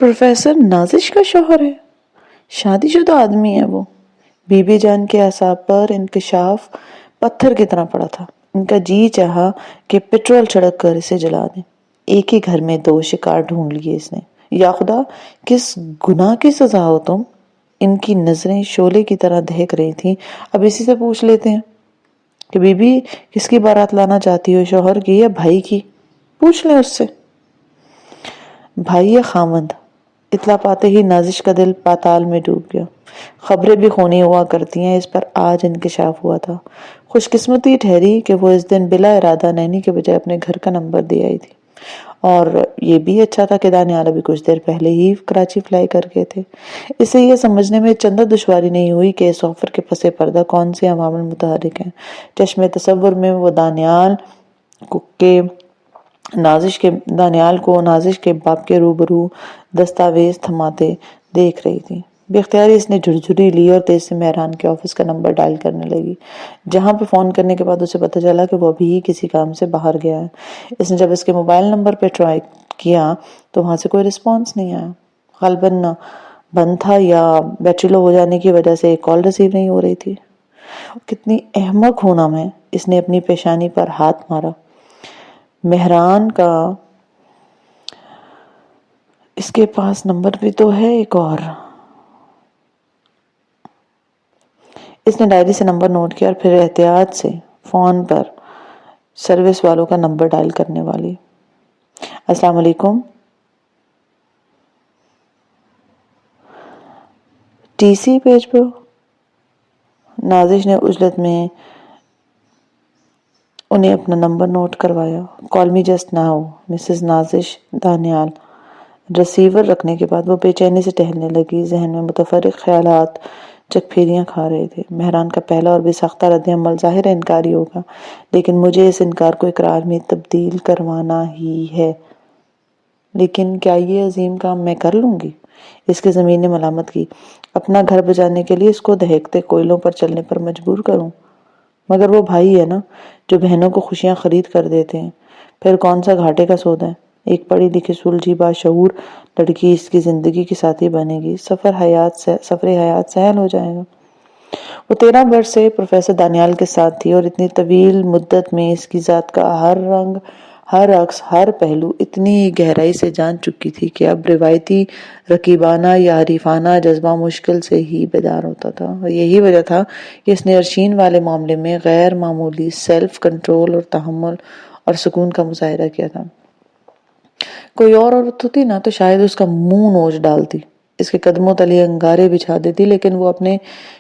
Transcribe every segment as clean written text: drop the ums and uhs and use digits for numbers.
Professor نازش کا شوہر ہے؟ شادی شدہ آدمی ہے وہ؟ بی بی جان کے اعصاب پر انکشاف پتھر کی طرح پڑا تھا۔ ان کا جی چاہا کہ پٹرول چھڑک کر اسے جلا دیں۔ ایک ہی گھر میں دو شکار ڈھونڈ لیے اس نے۔ یا خدا، کس گناہ کی سزا ہو تم؟ ان کی نظریں شعلے کی طرح دہک رہی تھیں۔ اب اسی سے پوچھ لیتے ہیں کہ بی بی کس کی بارات لانا چاہتی ہو، شوہر کی یا بھائی کی؟ پوچھ لیں اس سے۔ بھائی یا خامند؟ اطلاع پاتے ہی نازش کا دل پاتال میں ڈوب گیا۔ خبریں بھی خونی ہوا کرتی ہیں، اس پر آج انکشاف ہوا تھا۔ خوش قسمتی ٹھہری کہ وہ اس دن بلا ارادہ نینی کے بجائے اپنے گھر کا نمبر دے آئی تھی، اور یہ بھی اچھا تھا کہ دانیال ابھی کچھ دیر پہلے ہی کراچی فلائی کر گئے تھے۔ اس سے یہ سمجھنے میں چندہ دشواری نہیں ہوئی کہ اس آفر کے پس پردہ کون سے عوامل متحرک ہیں۔ چشم تصور میں وہ دانیال کو نازش کے باپ کے روبرو دستاویز تھماتے دیکھ رہی تھی۔ بے اختیاری اس نے جھرجھری لی اور تیز سے مہران کے آفس کا نمبر ڈائل کرنے لگی، جہاں پہ فون کرنے کے بعد اسے پتہ چلا کہ وہ ابھی کسی کام سے باہر گیا ہے۔ اس نے جب اس کے موبائل نمبر پہ ٹرائی کیا تو وہاں سے کوئی رسپانس نہیں آیا۔ غالباً بند تھا یا بیٹری لو ہو جانے کی وجہ سے کال ریسیو نہیں ہو رہی تھی۔ کتنی احمق ہوں نا میں، اس نے اپنی پیشانی پر ہاتھ مارا۔ مہران کا اس کے پاس نمبر بھی تو ہے ایک اور۔ اس نے ڈائری سے نمبر نوٹ کیا اور پھر احتیاط سے فون پر سروس والوں کا نمبر ڈائل کرنے والی۔ السلام علیکم، ٹی سی پیج پہ ہو؟ نازش نے عجلت میں انہیں اپنا نمبر نوٹ کروایا۔ کال می جسٹ ناؤ، مسز نازش دانیال۔ رسیور رکھنے کے بعد وہ بے چینی سے ٹہلنے لگی، ذہن میں متفرق خیالات چک پھیریاں کھا رہے تھے۔ مہران کا پہلا اور بھی سختہ رد عمل ظاہر انکاری ہوگا، لیکن مجھے اس انکار کو اقرار میں تبدیل کروانا ہی ہے۔ لیکن کیا یہ عظیم کام میں کر لوں گی؟ اس کی زمین نے ملامت کی۔ اپنا گھر بچانے کے لیے اس کو دہکتے کوئلوں پر چلنے پر مجبور کروں؟ مگر وہ بھائی ہے نا جو بہنوں کو خوشیاں خرید کر دیتے ہیں، پھر کون سا گھاٹے کا سودا ہے۔ ایک پڑھی لکھی سلجھی باشعور لڑکی اس کی زندگی کی ساتھی بنے گی، سفر حیات سہل ہو جائے گا۔ وہ 13 برس سے پروفیسر دانیال کے ساتھ تھی، اور اتنی طویل مدت میں اس کی ذات کا ہر رنگ، ہر عکس، ہر پہلو اتنی گہرائی سے جان چکی تھی کہ اب روایتی رقیبانہ یا حریفانہ جذبہ مشکل سے ہی بیدار ہوتا تھا۔ اور یہی وجہ تھا کہ اس نے ارشین والے معاملے میں غیر معمولی سیلف کنٹرول اور تحمل اور سکون کا مظاہرہ کیا تھا۔ کوئی اور عورت ہوتی نا تو شاید اس کا منہ نوچ ڈالتی، اس کے قدموں تلے انگارے بچھا دیتی، لیکن وہ اپنے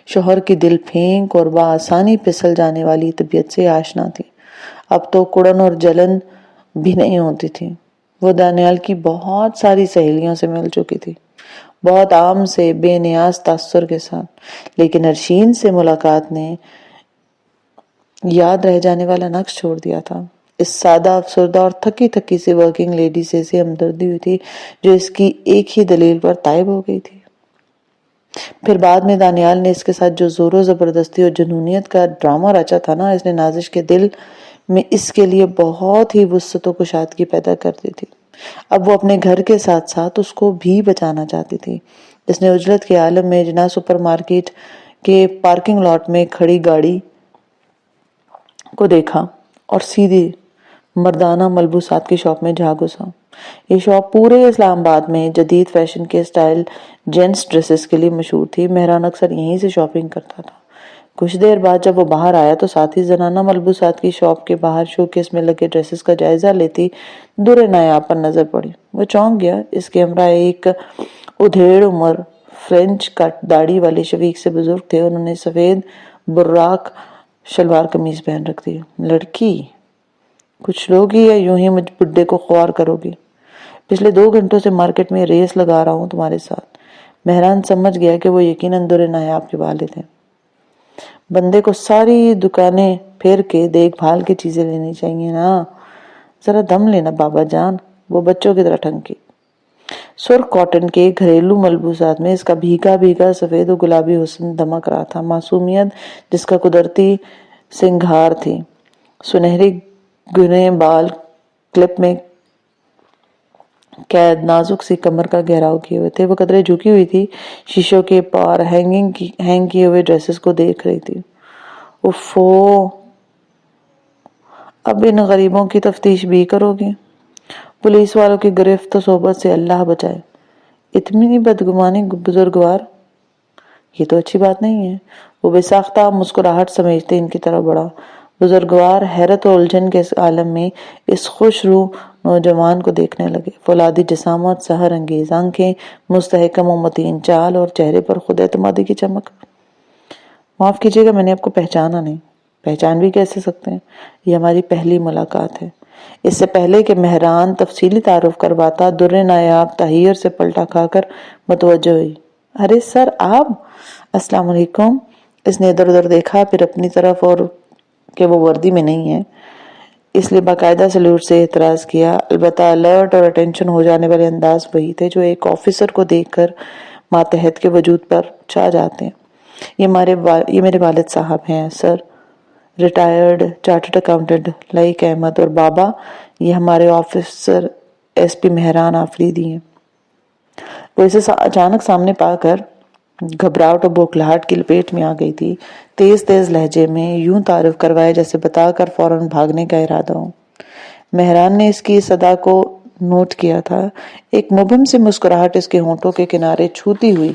شوہر کی دل پھینک اور بآسانی پھسل جانے والی طبیعت سے آشنا تھی۔ اب تو کڑن اور جلن بھی نہیں ہوتی تھی۔ وہ دانیال کی بہت ساری سہیلیوں سے مل چکی تھی، بہت عام سے بے نیاز تاثر کے ساتھ، لیکن ارشین سے ملاقات نے یاد رہ جانے والا نقش چھوڑ دیا تھا۔ اس سادہ، افسردہ اور تھکی تھکی سی ورکنگ لیڈی سے اسے ہمدردی ہوئی تھی، جو اس کی ایک ہی دلیل پر تائب ہو گئی تھی۔ پھر بعد میں دانیال نے اس کے ساتھ جو زور و زبردستی اور جنونیت کا ڈرامہ رچا تھا نا، اس نے نازش کے دل میں اس کے لیے بہت ہی وسعت و کشادگی پیدا کر دی تھی۔ اب وہ اپنے گھر کے ساتھ ساتھ اس کو بھی بچانا چاہتی تھی۔ اس نے عجلت کے عالم میں جناح سپر مارکیٹ کے پارکنگ لاٹ میں کھڑی گاڑی کو دیکھا اور سیدھی مردانہ ملبوسات کی شاپ میں جا گھسا۔ یہ شاپ پورے اسلام آباد میں جدید فیشن کے سٹائل جینٹس ڈریسز کے لیے مشہور تھی۔ مہران اکثر یہیں سے شاپنگ کرتا تھا۔ کچھ دیر بعد جب وہ باہر آیا تو ساتھی زنانہ ملبوسات کی شاپ کے باہر شوکیس میں لگے ڈریسز کا جائزہ لیتی در نایاب پر نظر پڑی۔ وہ چونک گیا۔ اس کے ہمراہ ایک ادھیڑ عمر فرینچ کٹ داڑھی والے شفیق سے بزرگ تھے۔ انہوں نے سفید براق شلوار قمیض پہن رکھی۔ لڑکی کچھ لوگی یا یوں ہی مجھ بڈھے کو خوار کرو گی؟ پچھلے 2 گھنٹوں سے مارکیٹ میں ریس لگا رہا ہوں تمہارے ساتھ۔ مہران سمجھ گیا کہ وہ یقیناً در نایاب کے والد ہیں۔ بندے کو ساری دکانیں پھیر کے دیکھ بھال کی چیزیں لینی چاہیے نا، ذرا دم لینا بابا جان۔ وہ بچوں کی طرح ٹھنکی۔ سرخ کاٹن کے گھریلو ملبوسات میں اس کا بھیگا بھیگا سفید و گلابی حسن دمک رہا تھا، معصومیت جس کا قدرتی سنگھار تھی۔ سنہری گنے بال کلپ میں قید نازک سی کمر کا گھیراؤ کیے ہوئے تھے. وہ قدرے جھکی ہوئی تھی, شیشوں کے پار ہینگ کیے ہوئے ڈریسز کو دیکھ رہی تھی. اوفو, اب ان غریبوں کی تفتیش بھی کرو گی؟ پولیس والوں کی گرفت و صحبت سے اللہ بچائے. اتنی بدگمانی بزرگوار, یہ تو اچھی بات نہیں ہے. وہ بے ساختہ مسکراہٹ سمیٹتے ان کی طرف بڑھا. بزرگوار حیرت و الجھن کے اس عالم میں اس خوش روح نوجوان کو دیکھنے لگے. فولادی جسامت, سحر انگیز آنکھیں, مستحکم و متین چال اور چہرے پر خود اعتمادی کی چمک. معاف کیجیے گا, میں نے آپ کو پہچانا نہیں. پہچان بھی کیسے سکتے ہیں, یہ ہماری پہلی ملاقات ہے. اس سے پہلے کہ مہران تفصیلی تعارف کرواتا, در نایاب تحیر سے پلٹا کھا کر متوجہ ہوئی. ارے سر آپ, السلام علیکم. اس نے ادھر ادھر دیکھا, پھر اپنی طرف, اور کہ وہ وردی میں نہیں ہے اس لیے باقاعدہ سلیوٹ سے اعتراض کیا. البتہ الرٹ اور اٹینشن ہو جانے والے انداز وہی تھے جو ایک آفیسر کو دیکھ کر ماتحت کے وجود پر چھا جاتے ہیں. یہ میرے والد صاحب ہیں سر, ریٹائرڈ چارٹرڈ اکاؤنٹنٹ لائق احمد, اور بابا یہ ہمارے officer S P Mehran Afridi ہیں. وہ اسے اچانک سامنے پا کر گھبراہٹ اور بوکھلاہٹ کی لپیٹ میں آ گئی تھی. تیز تیز لہجے میں یوں تعارف کروائے جیسے بتا کر فوراً بھاگنے کا ارادہ ہو. مہران نے اس کی صدا کو نوٹ کیا تھا. ایک مبہم سی مسکراہٹ اس کے ہونٹوں کے کنارے چھوتی ہوئی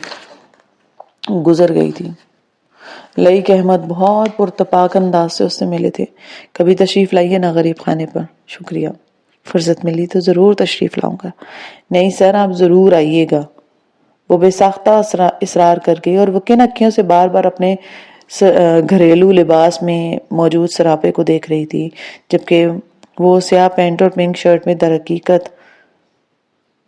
گزر گئی تھی. لئیک احمد بہت پرتپاک انداز سے اس سے ملے تھے. کبھی تشریف لائیے نا غریب خانے پر. شکریہ, فرصت ملی تو ضرور تشریف لاؤں گا. نہیں سر, آپ ضرور آئیے گا. وہ بے ساختہ اصرار کر گئی اور وہ کن اکھیوں سے بار بار اپنے گھریلو لباس میں موجود سراپے کو دیکھ رہی تھی, جبکہ وہ سیاہ پینٹ اور پنک شرٹ میں در حقیقت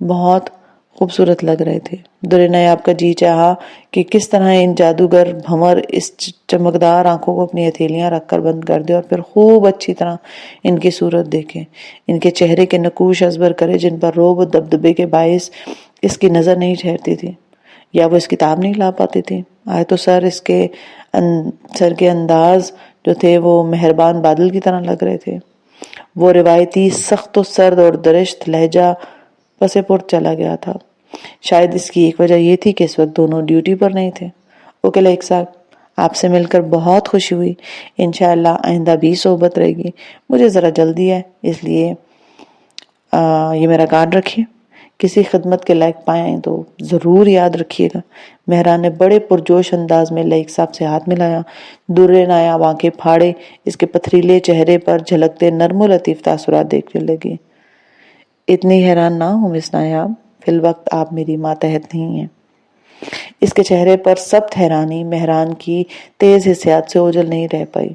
بہت خوبصورت لگ رہے تھے. در نیاب کا جی چاہا کہ کس طرح ان جادوگر بھنور اس چمکدار آنکھوں کو اپنی ہتھیلیاں رکھ کر بند کر دے اور پھر خوب اچھی طرح ان کی صورت دیکھے, ان کے چہرے کے نقوش ازبر کرے جن پر روب و دبدبے کے باعث اس کی نظر نہیں ٹھہرتی تھی, یا وہ اس کتاب نہیں لا پاتی تھی. آئے تو سر کے انداز جو تھے وہ مہربان بادل کی طرح لگ رہے تھے. وہ روایتی سخت و سرد اور درشت لہجہ پس پرد چلا گیا تھا. شاید اس کی ایک وجہ یہ تھی کہ اس وقت دونوں ڈیوٹی پر نہیں تھے. اوکے لائق صاحب, آپ سے مل کر بہت خوشی ہوئی. انشاءاللہ آئندہ بھی صحبت رہے گی. مجھے ذرا جلدی ہے, اس لیے یہ میرا کارڈ رکھیے. کسی خدمت کے لائق پائیں تو ضرور یاد رکھیے گا. مہران نے بڑے پرجوش انداز میں لائق صاحب سے ہاتھ ملایا. درے نایاب آنکھیں پھاڑے اس کے پتھریلے چہرے پر جھلکتے نرم و لطیف تاثرات دیکھنے لگی. اتنی حیران نہ ہوں مس نایاب, فی الوقت آپ میری ماتحت نہیں ہیں. اس کے چہرے پر سخت حیرانی مہران کی تیز حسیات سے اوجھل نہیں رہ پائی.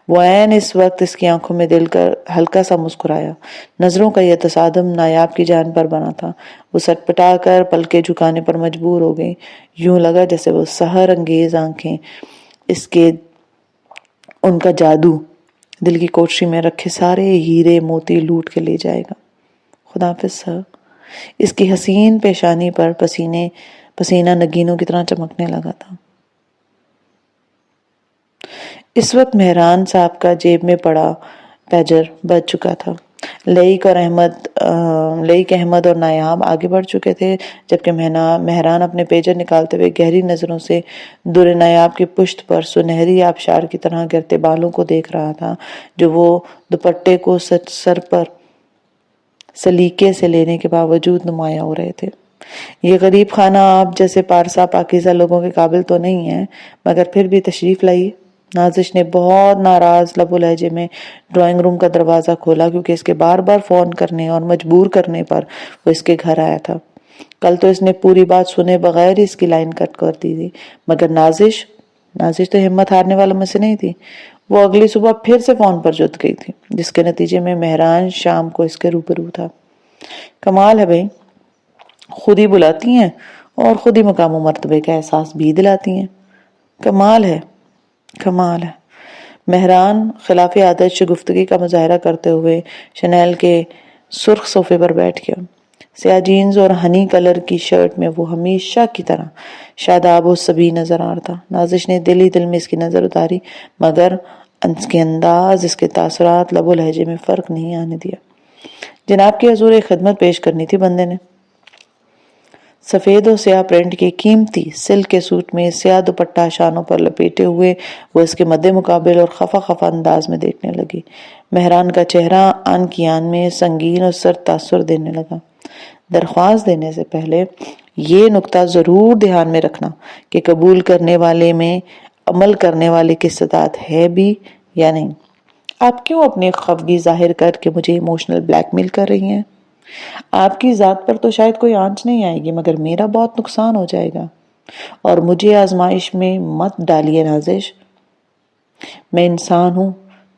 وہ عین اس وقت اس کی آنکھوں میں دل کر ہلکا سا مسکرایا. نظروں کا یہ تصادم نایاب کی جان پر بنا تھا. وہ سٹپٹا کر پلکیں جھکانے پر مجبور ہو گئی. یوں لگا جیسے وہ سحر انگیز آنکھیں اس کے ان کا جادو دل کی کوٹری میں رکھے سارے ہیرے موتی لوٹ کے لے جائے گا. خدا حافظ سر. اس کی حسین پیشانی پر پسینہ نگینوں کی طرح چمکنے لگا تھا. اس وقت مہران صاحب کا جیب میں پڑا پیجر بج چکا تھا. لئیک احمد اور نایاب آگے بڑھ چکے تھے, جبکہ مہران اپنے پیجر نکالتے ہوئے گہری نظروں سے در نایاب کی پشت پر سنہری آبشار کی طرح گرتے بالوں کو دیکھ رہا تھا, جو وہ دوپٹے کو سر پر سلیقے سے لینے کے باوجود نمایاں ہو رہے تھے. یہ غریب خانہ آپ جیسے پارسا پاکیزہ لوگوں کے قابل تو نہیں ہے, مگر پھر بھی تشریف لائیے. نازش نے بہت ناراض لب و لہجے میں ڈرائنگ روم کا دروازہ کھولا, کیونکہ اس کے بار بار فون کرنے اور مجبور کرنے پر وہ اس کے گھر آیا تھا. کل تو اس نے پوری بات سنے بغیر ہی اس کی لائن کٹ کر دی تھی, مگر نازش تو ہمت ہارنے والوں میں سے نہیں تھی. وہ اگلی صبح پھر سے فون پر جت گئی تھی, جس کے نتیجے میں مہران شام کو اس کے روبرو تھا. کمال ہے بھائی, خود ہی بلاتی ہیں اور خود ہی مقام و مرتبے کا احساس بھی دلاتی ہیں. کمال ہے. مہران خلاف عادت شگفتگی کا مظاہرہ کرتے ہوئے شنیل کے سرخ صوفے پر بیٹھ گیا. سیاہ جینز اور ہنی کلر کی شرٹ میں وہ ہمیشہ کی طرح شاداب و صبی نظر آ رہا تھا. نازش نے دل ہی دل میں اس کی نظر اتاری, مگر اس کے انداز, اس کے تاثرات, لب و لہجے میں فرق نہیں آنے دیا. جناب کی حضور ایک خدمت پیش کرنی تھی بندے نے. سفید و سیاہ پرنٹ کے قیمتی سلک کے سوٹ میں سیاہ دوپٹہ شانوں پر لپیٹے ہوئے وہ اس کے مد مقابل اور خفا خفا انداز میں دیکھنے لگی۔ مہران کا چہرہ آن کی آن میں سنگین اور سرد تاثر دینے لگا۔ درخواست دینے سے پہلے یہ نکتہ ضرور دھیان میں رکھنا کہ قبول کرنے والے میں عمل کرنے والے کی استطاعت ہے بھی یا نہیں۔ آپ کیوں اپنی خفگی ظاہر کر کے مجھے ایموشنل بلیک میل کر رہی ہیں؟ آپ کی ذات پر تو شاید کوئی آنچ نہیں آئے گی، مگر میرا بہت نقصان ہو جائے گا، اور مجھے آزمائش میں مت ڈالیے نازش۔ میں انسان ہوں،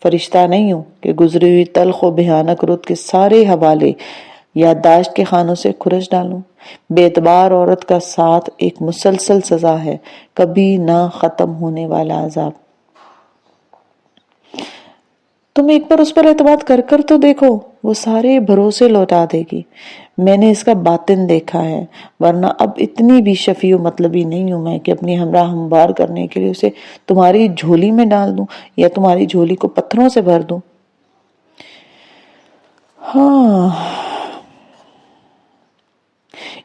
فرشتہ نہیں ہوں کہ گزری ہوئی تلخ و بھیانک رت کے سارے حوالے یادداشت کے خانوں سے کھرچ ڈالوں۔ بے اعتبار عورت کا ساتھ ایک مسلسل سزا ہے، کبھی نہ ختم ہونے والا عذاب۔ تم ایک بار اس پر اعتماد کر تو دیکھو، وہ سارے بھروسے لوٹا دے گی۔ میں نے اس کا باطن دیکھا ہے، ورنہ اب اتنی بھی شفیع و مطلبی نہیں ہوں میں کہ اپنی ہمراہ ہموار کرنے کے لیے اسے تمہاری جھولی میں ڈال دوں یا تمہاری جھولی کو پتھروں سے بھر دوں۔ ہاں،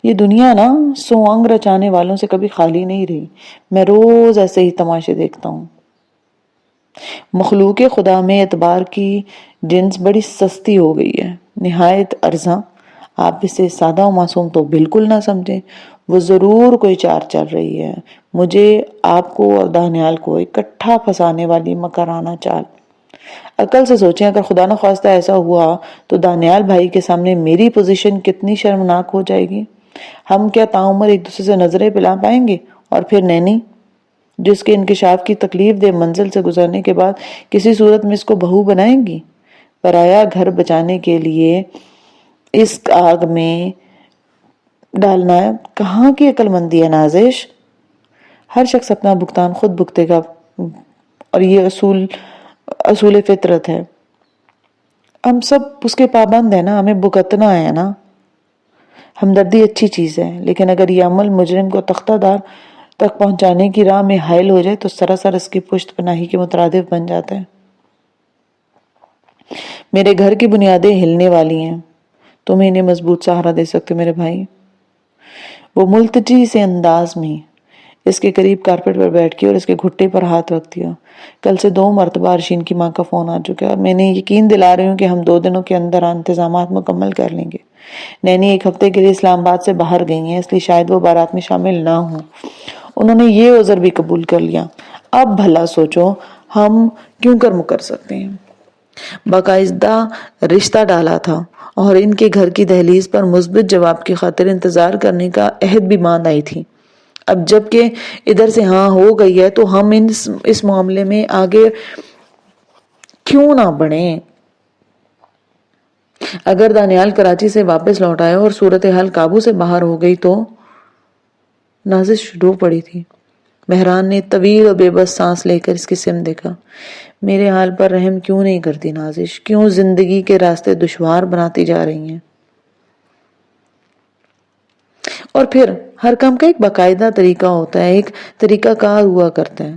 یہ دنیا نا سو انگ رچانے والوں سے کبھی خالی نہیں رہی۔ میں روز ایسے ہی تماشے دیکھتا ہوں۔ مخلوق خدا میں اعتبار کی جنس بڑی سستی ہو گئی ہے، نہایت ارزاں۔ آپ اسے سادہ و معصوم تو بالکل نہ سمجھیں، وہ ضرور کوئی چال چل رہی ہے، مجھے، آپ کو اور دانیال کو اکٹھا پھنسانے والی مکرانہ چال۔ عقل سے سوچیں، اگر خدا نہ خواستہ ایسا ہوا تو دانیال بھائی کے سامنے میری پوزیشن کتنی شرمناک ہو جائے گی۔ ہم کیا تعمر ایک دوسرے سے نظریں پلا پائیں گے؟ اور پھر نینی، جس کے انکشاف کی تکلیف دہ منزل سے گزرنے کے بعد کسی صورت میں اس کو بہو بنائیں گی؟ پرایا گھر بچانے کے لیے اس آگ میں ڈالنا کہاں کی عقل مندی ہے نازش؟ ہر شخص اپنا بھگتان خود بھگتے گا، اور یہ اصول فطرت ہے۔ ہم سب اس کے پابند ہیں نا، ہمیں بھگتنا ہے نا۔ ہمدردی اچھی چیز ہے، لیکن اگر یہ عمل مجرم کو تختہ دار تک پہنچانے کی راہ میں حائل ہو جائے تو سراسر اس کی پشت پناہی کے مترادف بن جاتا ہے۔ میرے گھر کی بنیادیں ہلنے والی ہیں، تم انہیں مضبوط سہارا دے سکتے میرے بھائی۔ وہ ملتجی سے انداز میں اس کے قریب کارپٹ پر بیٹھ کے اور اس کے گھٹے پر ہاتھ رکھ دیا۔ کل سے 2 مرتبہ ارشین کی ماں کا فون آ چکا ہے، اور میں نے یقین دلا رہی ہوں کہ ہم 2 دنوں کے اندر انتظامات مکمل کر لیں گے۔ نینی 1 ہفتے کے لیے اسلام آباد سے باہر گئی ہیں، اس لیے شاید وہ بارات میں شامل نہ ہوں۔ انہوں نے یہ عذر بھی قبول کر لیا۔ اب بھلا سوچو ہم کیوں کر مکر سکتے ہیں؟ باقاعدہ رشتہ ڈالا تھا، اور ان کے گھر کی دہلیز پر مثبت جواب کی خاطر انتظار کرنے کا عہد بھی باندھ آئی تھی۔ اب جب کہ ادھر سے ہاں ہو گئی ہے تو ہم اس معاملے میں آگے کیوں نہ بڑھیں؟ اگر دانیال کراچی سے واپس لوٹ آئے اور صورتحال قابو سے باہر ہو گئی تو؟ نازش رو پڑی تھی۔ مہران نے طویل اور بے بس سانس لے کر اس کی سمت دیکھا۔ میرے حال پر رحم کیوں نہیں کرتی نازش؟ کیوں زندگی کے راستے دشوار بناتی جا رہی ہیں؟ اور پھر ہر کام کا ایک باقاعدہ طریقہ ہوتا ہے، ایک طریقہ کار ہوا کرتا ہے۔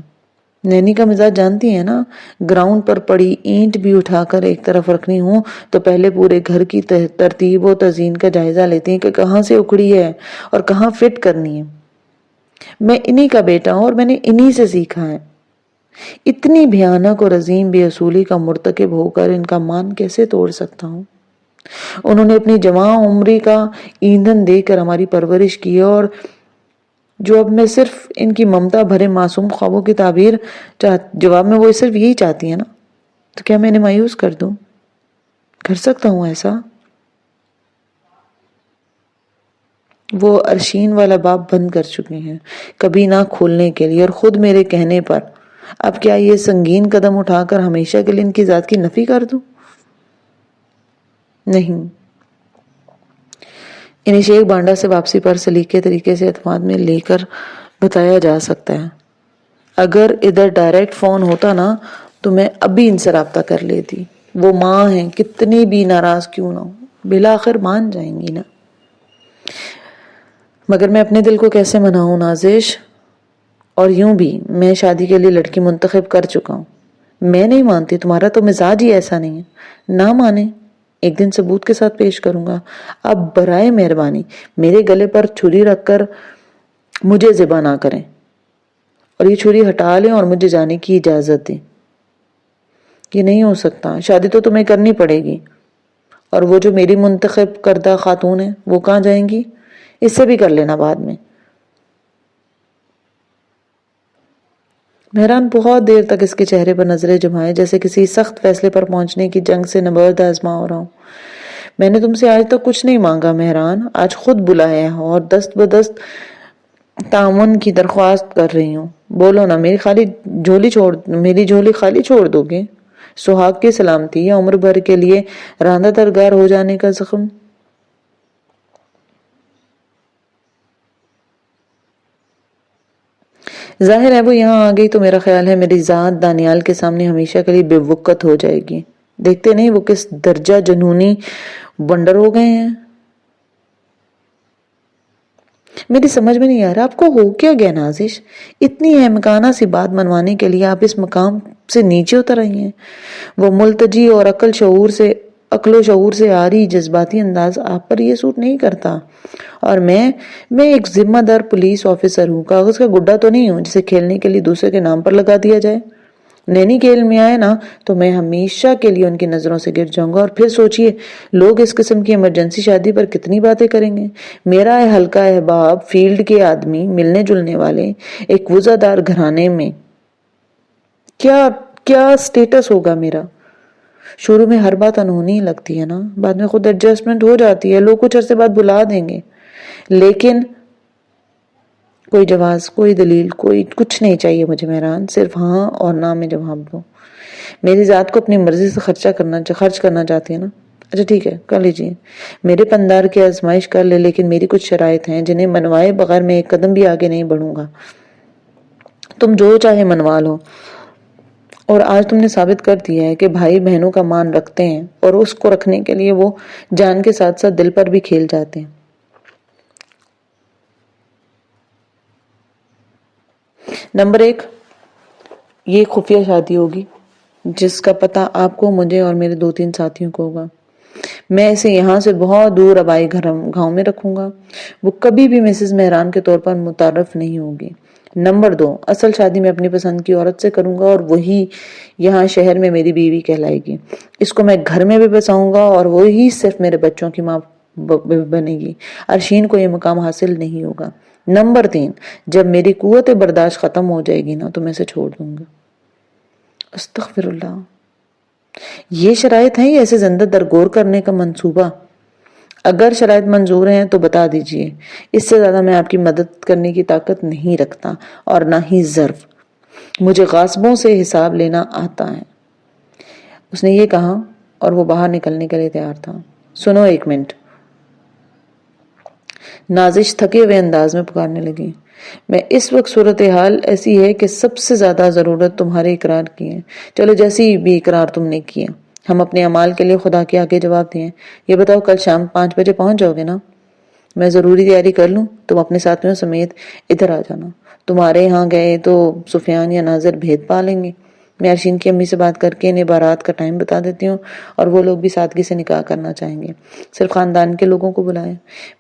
نینی کا مزاج جانتی ہے نا، گراؤنڈ پر پڑی اینٹ بھی اٹھا کر ایک طرف رکھنی ہوں تو پہلے پورے گھر کی ترتیب و تزئین کا جائزہ لیتی ہیں کہ کہاں سے اکھڑی ہے اور کہاں فٹ کرنی ہے۔ میں انہی کا بیٹا ہوں اور میں نے انہی سے سیکھا ہے۔ اتنی بھیانک اور عظیم بے اصولی کا مرتکب ہو کر ان کا مان کیسے توڑ سکتا ہوں؟ انہوں نے اپنی جوان عمری کا ایندھن دے کر ہماری پرورش کی، اور جو اب میں صرف ان کی ممتا بھرے معصوم خوابوں کی تعبیر جواب میں وہ صرف یہی چاہتی ہے نا، تو کیا میں انہیں مایوس کر دوں؟ کر سکتا ہوں ایسا؟ وہ ارشین والا باب بند کر چکی ہیں، کبھی نہ کھولنے کے لیے، اور خود میرے کہنے پر۔ اب کیا یہ سنگین قدم اٹھا کر ہمیشہ کے لیے ان کی ذات کی نفی کر دوں؟ نہیں، انہیں شیخ بانڈا سے واپسی پر سلیقے طریقے سے اعتماد میں لے کر بتایا جا سکتا ہے۔ اگر ادھر ڈائریکٹ فون ہوتا نا تو میں ابھی ان سے رابطہ کر لیتی۔ وہ ماں ہیں، کتنی بھی ناراض کیوں نہ ہو، بالآخر مان جائیں گی نا۔ مگر میں اپنے دل کو کیسے مناؤں نازش؟ اور یوں بھی میں شادی کے لیے لڑکی منتخب کر چکا ہوں۔ میں نہیں مانتی، تمہارا تو مزاج ہی ایسا نہیں ہے۔ نہ مانے ایک دن ثبوت کے ساتھ پیش کروں گا. اب برائے مہربانی میرے گلے پر چھری رکھ کر مجھے ذبح نہ کریں اور یہ چھری ہٹا لیں اور مجھے جانے کی اجازت دیں. یہ نہیں ہو سکتا. شادی تو تمہیں کرنی پڑے گی. اور وہ جو میری منتخب کردہ خاتون ہیں وہ کہاں جائیں گی؟ اس سے بھی کر لینا بعد میں. مہران بہت دیر تک اس کے چہرے پر نظریں جمائے جیسے کسی سخت فیصلے پر پہنچنے کی جنگ سے نبرد آزما ہو رہا ہوں. میں نے تم سے آج تک کچھ نہیں مانگا مہران. آج خود بلایا اور دست بدست تعاون کی درخواست کر رہی ہوں. بولو نا, میری جھولی خالی چھوڑ دو گے؟ سہاگ کی سلامتی یا عمر بھر کے لیے راندہ درگار ہو جانے کا زخم؟ ظاہر ہے وہ یہاں آ گئی تو میرا خیال ہے میری ذات دانیال کے سامنے ہمیشہ کے لیے بے وقت ہو جائے گی. دیکھتے نہیں وہ کس درجہ جنونی بنڈر ہو گئے ہیں. میری سمجھ میں نہیں آ رہا آپ کو ہو کیا گیا نازش؟ اتنی احمقانہ سی بات منوانے کے لیے آپ اس مقام سے نیچے اتر رہی ہیں. وہ ملتجی اور عقل و شعور سے آ رہی جذباتی انداز آپ پر یہ سوٹ نہیں کرتا. اور میں ایک ذمہ دار پولیس آفیسر ہوں. کاغذ کا گڈا تو نہیں ہوں جسے کھیلنے کے لیے دوسرے کے نام پر لگا دیا جائے. نینی کھیل میں آئے نا تو میں ہمیشہ کے لیے ان کی نظروں سے گر جاؤں گا. اور پھر سوچئے لوگ اس قسم کی ایمرجنسی شادی پر کتنی باتیں کریں گے. میرا ہلکا احباب فیلڈ کے آدمی ملنے جلنے والے ایک وزادار گھرانے میں کیا سٹیٹس ہوگا میرا؟ شروع میں ہر بات انہونی لگتی ہے نا, بعد میں خود ایڈجسٹمنٹ ہو جاتی ہے. لوگ کچھ عرصے بعد بلا دیں گے. لیکن کوئی جواز, کوئی دلیل, کوئی کچھ نہیں چاہیے مجھے مہران. صرف ہاں اور نہ میں جواب دو. میری ذات کو اپنی مرضی سے خرچ کرنا چاہتی ہے نا؟ اچھا ٹھیک ہے, کر لیجیے. میرے پندار کی آزمائش کر لے, لیکن میری کچھ شرائط ہیں جنہیں منوائے بغیر میں ایک قدم بھی آگے نہیں بڑھوں گا. تم جو چاہے منوا لو. اور آج تم نے ثابت کر دیا ہے کہ بھائی بہنوں کا مان رکھتے ہیں اور اس کو رکھنے کے لیے وہ جان کے ساتھ ساتھ دل پر بھی کھیل جاتے ہیں. نمبر 1, یہ خفیہ شادی ہوگی جس کا پتہ آپ کو, مجھے اور میرے 2-3 ساتھیوں کو ہوگا. میں اسے یہاں سے بہت دور آبائی گاؤں میں رکھوں گا. وہ کبھی بھی مسز مہران کے طور پر متعارف نہیں ہوگی. نمبر 2, اصل شادی میں اپنی پسند کی عورت سے کروں گا اور وہی یہاں شہر میں میری بیوی کہلائے گی. اس کو میں گھر میں بھی بساؤں گا اور وہی صرف میرے بچوں کی ماں بنے گی. ارشین کو یہ مقام حاصل نہیں ہوگا. نمبر 3, جب میری قوت برداشت ختم ہو جائے گی نا تو میں اسے چھوڑ دوں گا. استغفر اللہ. یہ شرائط ہیں یا اسے زندہ درگور کرنے کا منصوبہ؟ اگر شرائط منظور ہیں تو بتا دیجئے. اس سے زیادہ میں آپ کی مدد کرنے کی طاقت نہیں رکھتا اور نہ ہی ظرف. مجھے غاصبوں سے حساب لینا آتا ہے. اس نے یہ کہا اور وہ باہر نکلنے کے لیے تیار تھا. سنو 1 منٹ. نازش تھکے ہوئے انداز میں پکارنے لگی. میں اس وقت صورتحال ایسی ہے کہ سب سے زیادہ ضرورت تمہارے اقرار کی ہے. چلو جیسی بھی اقرار تم نے کیا, ہم اپنے اعمال کے لیے خدا کے آگے جواب دیں. یہ بتاؤ کل شام 5 بجے پہنچ جاؤ گے نا؟ میں ضروری تیاری کر لوں. تم اپنے ساتھیوں سمیت ادھر آ جانا. تمہارے ہاں گئے تو سفیان یا ناظر بھید پا لیں گے. میں ارشین کی امی سے بات کر کے انہیں بارات کا ٹائم بتا دیتی ہوں اور وہ لوگ بھی سادگی سے نکاح کرنا چاہیں گے. صرف خاندان کے لوگوں کو بلائیں.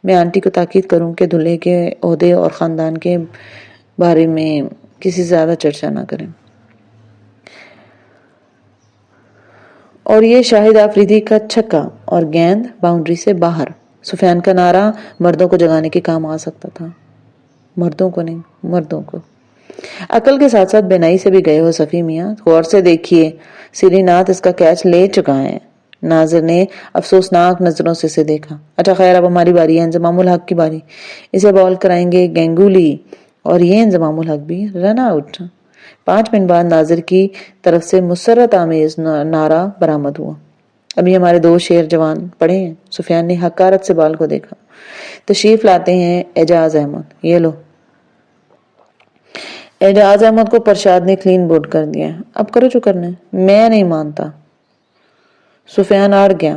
میں آنٹی کو تاکید کروں کہ دلہے کے عہدے اور خاندان کے بارے میں کسی سے زیادہ چرچا نہ کریں. اور یہ شاہد آفریدی کا چھکا اور گیند باؤنڈری سے باہر. سفیان کا نعرہ مردوں کو جگانے کے کام آ سکتا تھا. مردوں کو نہیں, مردوں کو. عقل کے ساتھ ساتھ بینائی سے بھی گئے ہو صفی میاں. غور سے دیکھیے, سری ناتھ اس کا کیچ لے چکا ہے. ناظر نے افسوسناک نظروں سے اسے دیکھا. اچھا خیر, اب ہماری باری ہے. انضمام الحق کی باری. اسے بال کرائیں گے گینگولی اور یہ انضمام الحق بھی رن آؤٹ. 5 منٹ بعد ناظر کی طرف سے مسرت آمیز نعرہ برآمد ہوا. ابھی ہمارے 2 شیر جوان پڑے ہیں. سفیان نے حقارت سے بال کو دیکھا. تشریف لاتے ہیں اعجاز احمد. یہ لو. اعجاز احمد کو پرشاد نے کلین بولڈ کر دیا. اب کرو جو کرنا ہے. میں نہیں مانتا. سفیان اڑ گیا.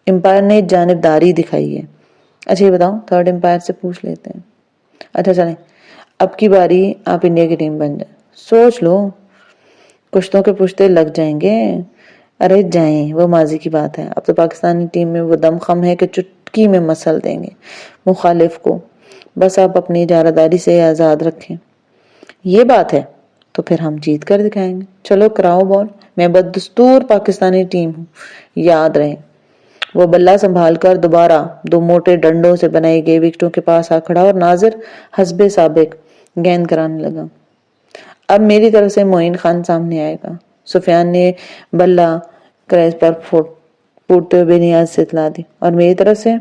امپائر نے جانبداری دکھائی ہے. اچھا یہ بتاؤ, 3rd امپائر سے پوچھ لیتے ہیں. اچھا چلیں, اب کی باری آپ انڈیا کی ٹیم بن جائیں. سوچ لو, کشتوں کے پشتے لگ جائیں گے. ارے جائیں، وہ ماضی کی بات ہے. اب تو پاکستانی ٹیم میں وہ دم خم ہے کہ چٹکی میں مسل دیں گے مخالف کو. بس آپ اپنی اجارہ داری سے آزاد رکھیں. یہ بات ہے تو پھر ہم جیت کر دکھائیں گے. چلو کراؤ بال. میں بدستور پاکستانی ٹیم ہوں، یاد رہے. وہ بلہ سنبھال کر دوبارہ 2 موٹے ڈنڈوں سے بنائی گئی وکٹوں کے پاس آ کھڑا اور ناظر حسب سابق گیند کرانے لگا. اب میری طرف سے معین خان سامنے آئے گا. سفیان نے بلہ کریز پر پھوٹتے ہوئے نیاز سے اطلاع دی. اور میری طرف سے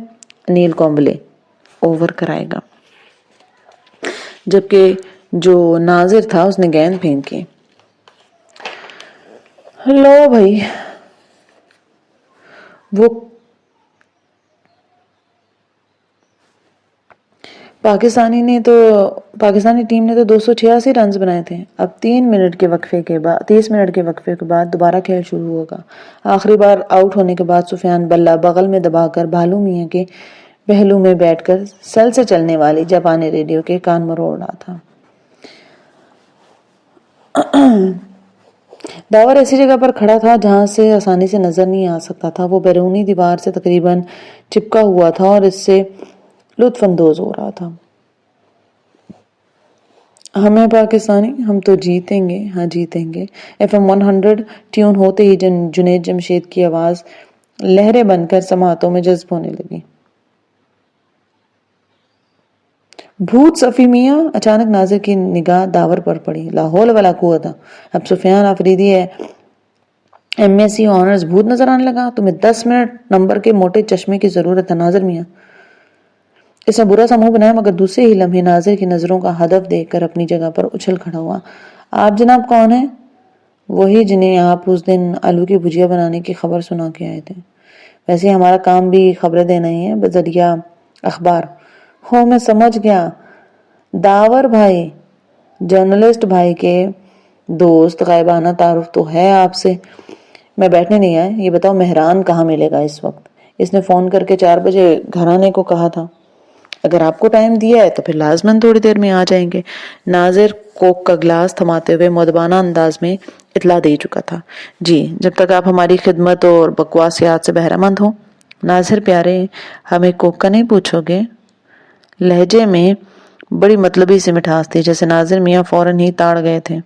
انیل کومبلے اوور کرائے گا. جبکہ جو ناظر تھا اس نے گیند پھینکی. لو بھائی، وہ پاکستانی ٹیم نے تو 286 رنز بنائے تھے. اب 30 منٹ کے وقفے کے بعد دوبارہ کھیل شروع ہوگا. آخری بار آؤٹ ہونے کے بعد سفیان بلہ بغل میں دبا کر بھالو میاں کے پہلو میں بیٹھ کر سیل سے چلنے والی جاپانی ریڈیو کے کان مروڑ رہا تھا. داور ایسی جگہ پر کھڑا تھا جہاں سے آسانی سے نظر نہیں آ سکتا تھا. وہ بیرونی دیوار سے تقریباً چپکا ہوا تھا اور اس سے لطف اندوز ہو رہا تھا. ہمیں پاکستانی، ہم تو جیتیں گے، ہاں جیتیں گے. FM 100 ٹیون ہوتے ہی جنید جمشید کی آواز لہریں بن کر سماعتوں میں جذب ہونے لگی. بھوت صفی میاں. اچانک ناظر کی نگاہ داور پر پڑی. لا حول ولا قوت. اب سفیان آفریدی ہے MSc آنرز بھوت نظر آنے لگا. تمہیں 10 منٹ نمبر کے موٹے چشمے کی ضرورت ہے ناظر میاں. اس نے برا سا منہ بنایا مگر دوسرے ہی لمحے ناظر کی نظروں کا ہدف دیکھ کر اپنی جگہ پر اچھل کھڑا ہوا. آپ جناب کون ہیں؟ وہی جنہیں آپ اس دن آلو کی بھجیا بنانے کی خبر سنا کے آئے تھے. ویسے ہمارا کام بھی خبریں دینا ہی ہے بذریعہ اخبار. ہو میں سمجھ گیا. داور بھائی، جرنلسٹ بھائی کے دوست، غائبانہ تعارف تو ہے آپ سے. میں بیٹھنے نہیں آیا. یہ بتاؤ مہران کہاں ملے گا اس وقت؟ اس نے فون کر کے 4 بجے گھر آنے کو کہا تھا. اگر آپ کو ٹائم دیا ہے تو پھر لازماً تھوڑی دیر میں آ جائیں گے. ناظر کوک کا گلاس تھماتے ہوئے مؤدبانہ انداز میں اطلاع دے چکا تھا. جی، جب تک آپ ہماری خدمت اور بکواسیات سے بہرہ مند ہوں. ناظر پیارے، ہمیں کوک کا نہیں پوچھو گے؟ لہجے میں بڑی مطلبی سی مٹھاس تھی جیسے ناظر میاں فوراً ہی تاڑ گئے تھے.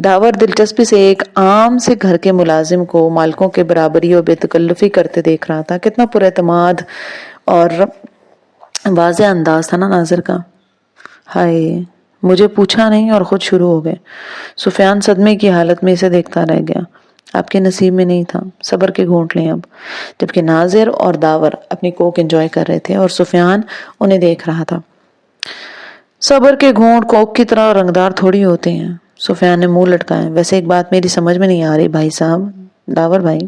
داور دلچسپی سے ایک عام سے گھر کے ملازم کو مالکوں کے برابری اور بے تکلفی کرتے دیکھ رہا تھا. کتنا پر اعتماد اور واضح انداز تھا نا ناظر کا. ہائے، مجھے پوچھا نہیں اور خود شروع ہو گئے. سفیان صدمے کی حالت میں اسے دیکھتا رہ گیا. آپ کے نصیب میں نہیں تھا. صبر کے گھونٹ لیں اب. جبکہ ناظر اور داور اپنی کوک انجوائے کر رہے تھے اور سفیان انہیں دیکھ رہا تھا. صبر کے گھونٹ کوک کی طرح رنگدار تھوڑی ہوتے ہیں. سفیان نے منہ لٹکایا. ویسے ایک بات میری سمجھ میں نہیں آ رہی بھائی صاحب. داور بھائی،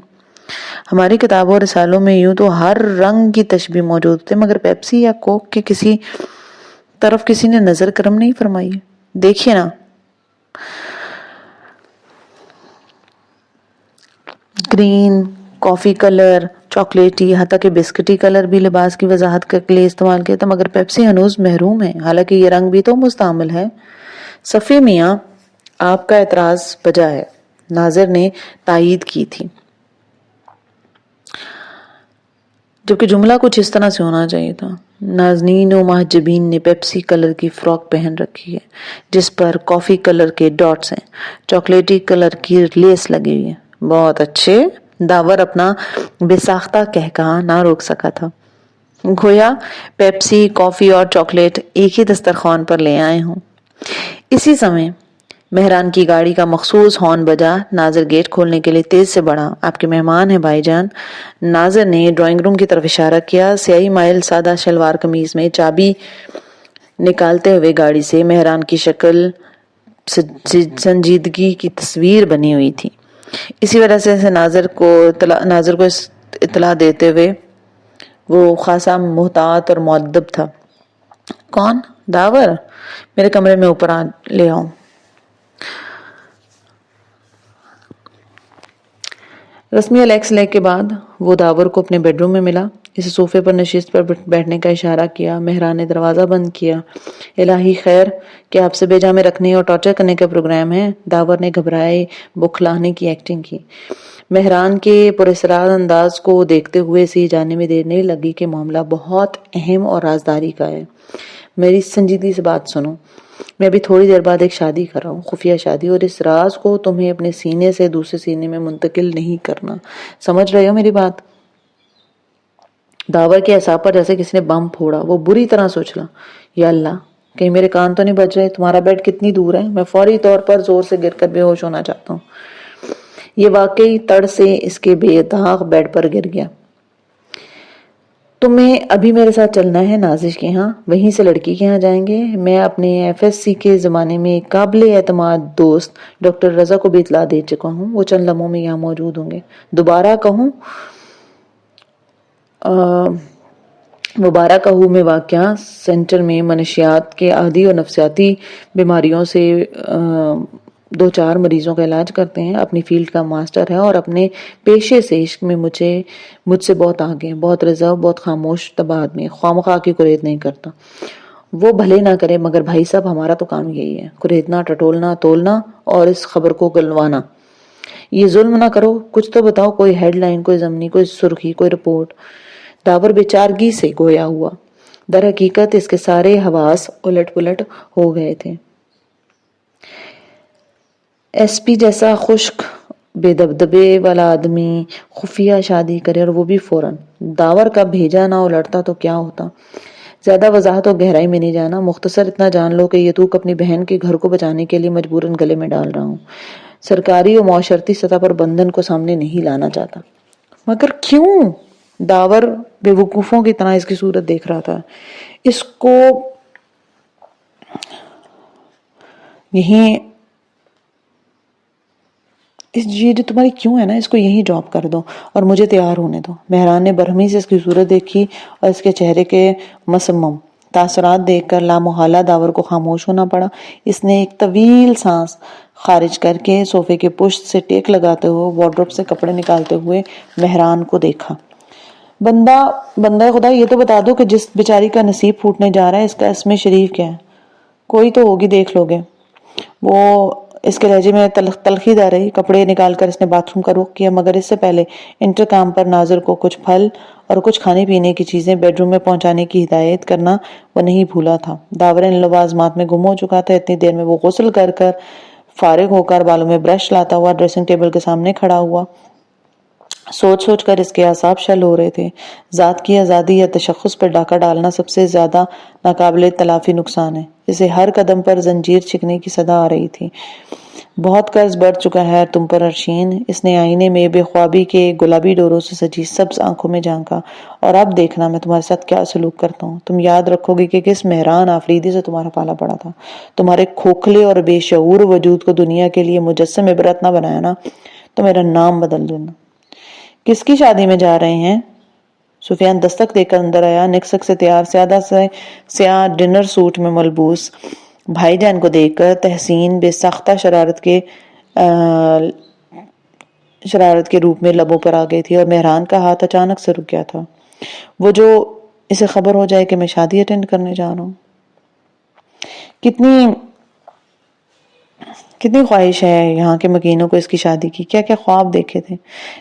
ہماری کتابوں اور رسالوں میں یوں تو ہر رنگ کی تشبیہ موجود ہوتی ہے مگر پیپسی یا کوک کے کسی طرف کسی نے نظر کرم نہیں فرمائی. دیکھیے نا، گرین، کافی کلر، چاکلیٹی، حتیٰ کہ بسکٹی کلر بھی لباس کی وضاحت کے لیے استعمال کیا تھا مگر پیپسی ہنوز محروم ہے. حالانکہ یہ رنگ بھی تو مستعمل ہے. صفی میاں، آپ کا اعتراض بجا ہے. ناظر نے تائید کی تھی. جبکہ جملہ کچھ اس طرح سے ہونا چاہیے تھا. ناظرین و محجبین نے پیپسی کلر کی فراک پہن رکھی ہے جس پر کافی کلر کے ڈاٹس ہیں. چاکلیٹی کلر کی لیس لگی ہوئی ہے. بہت اچھے. داور اپنا بے ساختہ قہقہا نہ روک سکا تھا. گویا پیپسی، کافی اور چاکلیٹ ایک ہی دسترخوان پر لے آئے ہوں. اسی سمے مہران کی گاڑی کا مخصوص ہارن بجا. ناظر گیٹ کھولنے کے لیے تیز سے بڑھا. آپ کے مہمان ہیں بھائی جان. ناظر نے ڈرائنگ روم کی طرف اشارہ کیا. سیاہی مائل سادہ شلوار قمیض میں چابی نکالتے ہوئے گاڑی سے مہران کی شکل سنجیدگی کی تصویر بنی ہوئی تھی. اسی وجہ سے ناظر کو اطلاع دیتے ہوئے وہ خاصا محتاط اور مؤدب تھا. کون؟ داور. میرے کمرے میں اوپر لے آؤ. رسمی الیکس لے کے بعد وہ داور کو اپنے بیڈ روم میں ملا. اسے صوفے پر نشست پر بیٹھنے کا اشارہ کیا۔ مہران نے دروازہ بند کیا۔ الہی خیر، کہ آپ سے بیجا میں رکھنے اور ٹارچر کرنے کا پروگرام ہے؟ داور نے گھبرائے بکھلانے کی ایکٹنگ کی۔ مہران کے پراسرار انداز کو دیکھتے ہوئے اسے جاننے میں دیر نہیں لگی کہ معاملہ بہت اہم اور رازداری کا ہے۔ میری سنجیدگی سے بات سنو، میں ابھی تھوڑی دیر بعد ایک شادی کر رہا ہوں، خفیہ شادی، اور اس راز کو تمہیں اپنے سینے سے دوسرے سینے میں منتقل نہیں کرنا۔ سمجھ رہے ہو میری بات؟ داور کے اعصاب پر جیسے کسی نے بم پھوڑا۔ وہ بری طرح سوچلا، یا اللہ، کہیں میرے کان تو نہیں بج رہے؟ تمہارا بیڈ کتنی دور ہے؟ میں فوری طور پر زور سے گر کر بے ہوش ہونا چاہتا ہوں۔ یہ واقعی تڑ سے اس کے بے داغ بیڈ پر گر گیا۔ تمہیں ابھی میرے ساتھ چلنا ہے نازش کے ہاں، وہیں سے لڑکی کے ہاں جائیں گے۔ میں اپنے ایف ایس سی کے زمانے میں ایک قابل اعتماد دوست ڈاکٹر رضا کو بھی اطلاع دے چکا ہوں، وہ چند لمحوں میں یہاں موجود ہوں گے۔ دوبارہ کہوں، مبارک ہو میں واقعہ سینٹر میں منشیات کے عادی اور نفسیاتی بیماریوں سے 2-4 مریضوں کا علاج کرتے ہیں، اپنی فیلڈ کا ماسٹر ہے اور اپنے پیشے سے عشق میں مجھ سے بہت آگے، بہت ریزرو، بہت خاموش طبع آدمی، خوامخواہ کی قرید نہیں کرتا۔ وہ بھلے نہ کرے، مگر بھائی صاحب ہمارا تو کام یہی ہے، قریدنا، ٹٹولنا، تولنا اور اس خبر کو گلوانا۔ یہ ظلم نہ کرو، کچھ تو بتاؤ، کوئی ہیڈ لائن، کوئی ضمنی، کوئی سرخی، کوئی رپورٹ۔ داور بیچارگی سے گویا ہوا۔ در حقیقت اس کے سارے حواس الٹ پلٹ ہو گئے تھے۔ ایس پی جیسا خشک بے دبدبے والا آدمی خفیہ شادی کرے، اور وہ بھی فوراً۔ داور کا بھیجا نہ الٹتا تو کیا ہوتا؟ زیادہ وضاحت اور گہرائی میں نہیں جانا، مختصر اتنا جان لو کہ یہ تو اپنی بہن کے گھر کو بچانے کے لیے مجبوراً گلے میں ڈال رہا ہوں، سرکاری اور معاشرتی سطح پر بندھن کو سامنے نہیں لانا چاہتا۔ مگر کیوں؟ داور بے وقوفوں کی طرح اس کی صورت دیکھ رہا تھا۔ اس کو یہیں، یہ جو تمہاری کیوں ہے نا، اس کو یہیں ڈراپ کر دو اور مجھے تیار ہونے دو۔ مہران نے برہمی سے اس کی صورت دیکھی اور اس کے چہرے کے مسمم تاثرات دیکھ کر لامحالہ داور کو خاموش ہونا پڑا۔ اس نے ایک طویل سانس خارج کر کے صوفے کے پشت سے ٹیک لگاتے ہوئے وارڈروب سے کپڑے نکالتے ہوئے مہران کو دیکھا۔ بندہ خدا، یہ تو بتا دو کہ جس بیچاری کا نصیب پھوٹنے جا رہا ہے، اس کا اس میں شریف کیا ہے؟ کوئی تو ہوگی، دیکھ لو گے۔ وہ اس کے لہجے میں تلخی دار رہی۔ کپڑے نکال کر اس نے باتھ روم کا رخ کیا، مگر اس سے پہلے انٹرکام پر ناظر کو کچھ پھل اور کچھ کھانے پینے کی چیزیں بیڈ روم میں پہنچانے کی ہدایت کرنا وہ نہیں بھولا تھا۔ داور ان لوازمات میں گم ہو چکا تھا۔ اتنی دیر میں وہ غسل کر فارغ ہو کر بالوں میں برش لاتا ہوا ڈریسنگ ٹیبل کے سامنے کھڑا ہوا۔ سوچ کر اس کے اعصاب شل ہو رہے تھے۔ ذات کی آزادی یا تشخص پر ڈاکہ ڈالنا سب سے زیادہ ناقابل تلافی نقصان ہے۔ اسے ہر قدم پر زنجیر چھکنے کی صدا آ رہی تھی۔ بہت قرض بڑھ چکا ہے تم پر ارشین۔ اس نے آئینے میں بے خوابی کے گلابی ڈوروں سے سجی سبز آنکھوں میں جھانکا۔ اور اب دیکھنا میں تمہارے ساتھ کیا سلوک کرتا ہوں۔ تم یاد رکھو گے کہ کس مہران آفریدی سے تمہارا پالا پڑا تھا۔ تمہارے کھوکھلے اور بے شعور وجود کو دنیا کے لیے مجسم عبرت نہ بنایا نا، تو میرا نام بدل دینا۔ کس کی شادی میں جا رہے ہیں؟ سفیان دستک دے کر اندر آیا، نکسک سے تیار سیاہ ڈنر سوٹ میں ملبوس بھائی جان کو دیکھ کر تحسین بے ساختہ شرارت کے روپ میں لبوں پر آ گئی تھی، اور مہران کا ہاتھ اچانک سے رک گیا تھا۔ وہ جو اسے خبر ہو جائے کہ میں شادی اٹینڈ کرنے جا رہا ہوں۔ کتنی خواہش ہے یہاں کے مکینوں کو اس کی شادی کی۔ کیا کیا خواب دیکھے تھے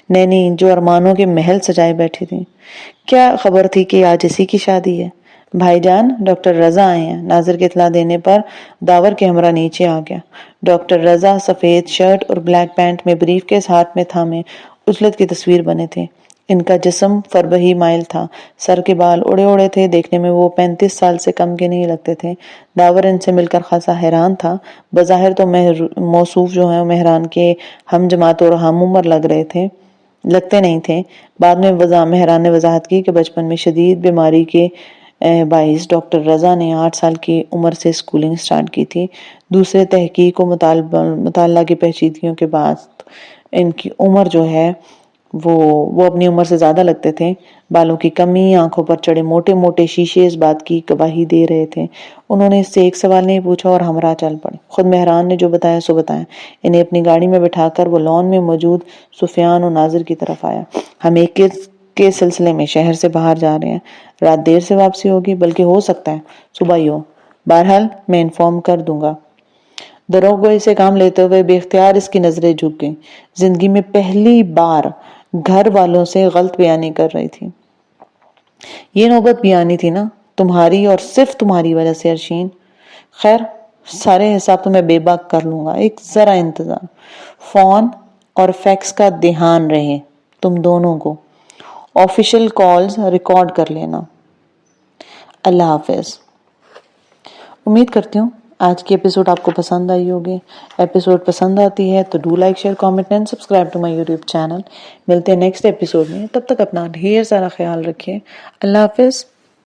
نینی، جو ارمانوں کے محل سجائے بیٹھی تھی۔ کیا خبر تھی کہ آج اسی کی شادی ہے۔ بھائی جان، ڈاکٹر رضا آئے ہیں۔ ناظر کے اطلاع دینے پر داور کے ہمراہ نیچے آ گیا۔ ڈاکٹر رضا سفید شرٹ اور بلیک پینٹ میں بریف کیس ہاتھ میں تھامے عجلت کی تصویر بنے تھے۔ ان کا جسم فربہی مائل تھا، سر کے بال اڑے تھے، دیکھنے میں وہ 35 سال سے کم کے نہیں لگتے تھے۔ داور ان سے مل کر خاصا حیران تھا۔ بظاہر تو موصوف جو ہیں مہران کے ہم جماعت اور ہم عمر لگتے نہیں تھے۔ بعد میں مہران نے وضاحت کی کہ بچپن میں شدید بیماری کے باعث ڈاکٹر رضا نے 8 سال کی عمر سے اسکولنگ سٹارٹ کی تھی۔ دوسرے تحقیق و مطالعہ کی پیچیدگیوں کے بعد ان کی عمر جو ہے وہ اپنی عمر سے زیادہ لگتے تھے۔ بالوں کی کمی، آنکھوں پر چڑھے موٹے شیشے اس بات کی گواہی دے رہے تھے۔ انہوں نے اس سے ایک سوال نہیں پوچھا اور ہمراہ چل پڑے۔ خود مہران نے جو بتایا سو بتایا۔ انہیں اپنی گاڑی میں بٹھا کر وہ لان میں موجود سفیان اور ناظر کی طرف آیا۔ ہم ایک کے سلسلے میں شہر سے باہر جا رہے ہیں. رات دیر سے واپسی ہوگی، بلکہ ہو سکتا ہے صبح ہی ہو. بہرحال میں انفارم کر دوں گا. دروگوئی سے کام لیتے ہوئے بے اختیار اس کی نظریں جھک گئیں. زندگی میں پہلی بار گھر والوں سے غلط بیانی کر رہی تھی. یہ نوبت بھی آنی تھی نا، تمہاری اور صرف تمہاری وجہ سے ارشین. خیر، سارے حساب تو میں بے باک کر لوں گا. ایک ذرا انتظام. فون اور فیکس کا دھیان رہے تم دونوں کو. آفیشیل کالز ریکارڈ کر لینا. اللہ حافظ. امید کرتی ہوں آج کی ایپیسوڈ آپ کو پسند آئی ہوگی. ایپیسوڈ پسند آتی ہے تو do like, share, comment and subscribe to my YouTube channel. ملتے ہیں نیکسٹ ایپیسوڈ میں. تب تک اپنا ڈھیر سارا خیال رکھیے. اللہ حافظ.